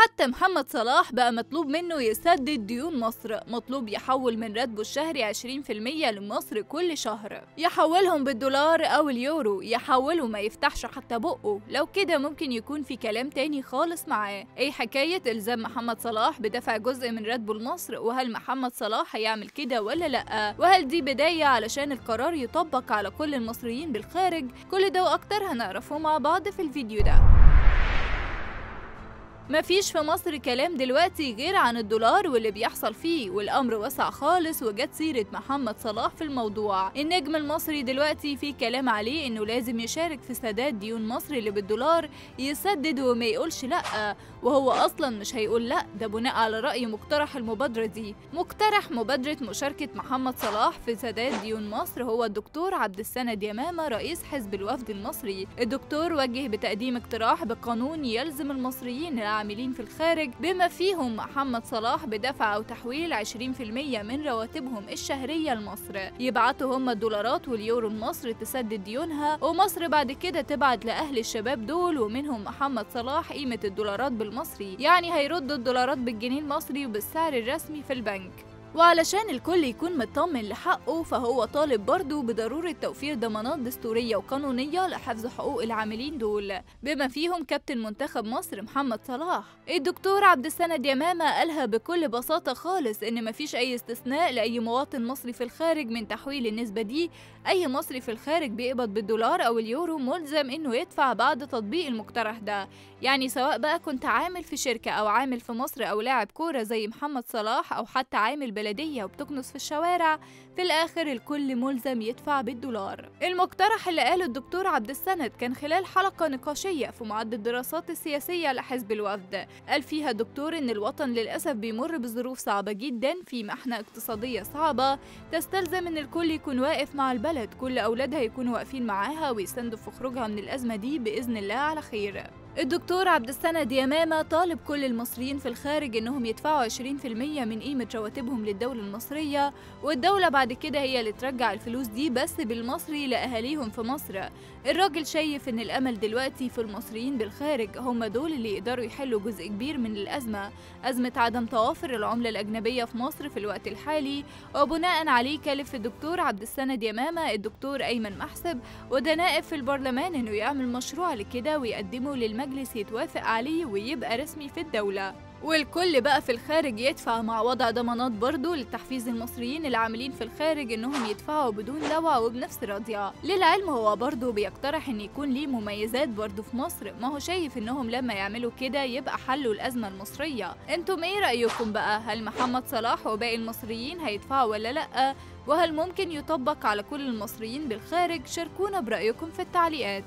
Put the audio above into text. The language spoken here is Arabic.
حتى محمد صلاح بقى مطلوب منه يسدد ديون مصر، مطلوب يحول من راتبه الشهري 20% لمصر كل شهر، يحولهم بالدولار أو اليورو، يحوله ما يفتحش حتى بقه، لو كده ممكن يكون في كلام تاني خالص معاه. ايه حكاية إلزام محمد صلاح بدفع جزء من راتبه لمصر؟ وهل محمد صلاح هيعمل كده ولا لأ؟ وهل دي بداية علشان القرار يطبق على كل المصريين بالخارج؟ كل ده وأكتر هنعرفه مع بعض في الفيديو ده. مفيش في مصر كلام دلوقتي غير عن الدولار واللي بيحصل فيه، والأمر وسع خالص وجت سيرة محمد صلاح في الموضوع. النجم المصري دلوقتي في كلام عليه إنه لازم يشارك في سداد ديون مصر اللي بالدولار، يسدد وما يقولش لأ، وهو أصلا مش هيقول لأ، ده بناء على رأي مقترح المبادرة دي. مقترح مبادرة مشاركة محمد صلاح في سداد ديون مصر هو الدكتور عبد السند يمامة رئيس حزب الوفد المصري. الدكتور وجه بتقديم اقتراح بقانون يلزم المصريين العاملين في الخارج بما فيهم محمد صلاح بدفع أو تحويل 20% من رواتبهم الشهرية لمصر، يبعتوا هم الدولارات واليورو لمصر تسدد ديونها، ومصر بعد كده تبعت لأهل الشباب دول ومنهم محمد صلاح قيمة الدولارات بالمصري، يعني هيردوا الدولارات بالجنيه المصري وبالسعر الرسمي في البنك. وعلشان الكل يكون مطمن لحقه، فهو طالب برضه بضرورة توفير ضمانات دستورية وقانونية لحفظ حقوق العاملين دول بما فيهم كابتن منتخب مصر محمد صلاح. الدكتور عبد السند يمامة قالها بكل بساطة خالص إن مفيش أي استثناء لأي مواطن مصري في الخارج من تحويل النسبة دي. أي مصري في الخارج بيقبض بالدولار أو اليورو ملزم إنه يدفع بعد تطبيق المقترح ده، يعني سواء بقى كنت عامل في شركة أو عامل في مصر أو لاعب كورة زي محمد صلاح أو حتى عامل بلدية وبتكنس في الشوارع، في الآخر الكل ملزم يدفع بالدولار. المقترح اللي قاله الدكتور عبد السند كان خلال حلقة نقاشية في معهد الدراسات السياسية لحزب الوفد، قال فيها الدكتور إن الوطن للأسف بيمر بظروف صعبة جدا، في محنة اقتصادية صعبة تستلزم إن الكل يكون واقف مع البلد، كل أولادها يكونوا واقفين معاها ويساندوا في خروجها من الأزمة دي بإذن الله على خير. الدكتور عبد السند يمامة طالب كل المصريين في الخارج إنهم يدفعوا 20% من قيمة رواتبهم للدولة المصرية، والدولة بعد كده هي اللي ترجع الفلوس دي بس بالمصري لأهاليهم في مصر. الراجل شايف إن الأمل دلوقتي في المصريين بالخارج، هم دول اللي يقدروا يحلوا جزء كبير من الأزمة، أزمة عدم توافر العملة الأجنبية في مصر في الوقت الحالي. وبناء عليه كلف الدكتور عبد السند يمامة الدكتور أيمن محسب وده نائب في البرلمان إنه يعمل مشروع لكده ويقدمه للمجلس يتوافق عليه ويبقى رسمي في الدولة، والكل بقى في الخارج يدفع، مع وضع ضمانات برضو لتحفيز المصريين العاملين في الخارج انهم يدفعوا بدون لوع وبنفس راضية. للعلم هو برضو بيقترح ان يكون ليه مميزات برضو في مصر، ما هو شايف انهم لما يعملوا كده يبقى حلوا الازمة المصرية. انتم ايه رأيكم بقى؟ هل محمد صلاح وباقي المصريين هيدفعوا ولا لأ؟ وهل ممكن يطبق على كل المصريين بالخارج؟ شاركونا برأيكم في التعليقات.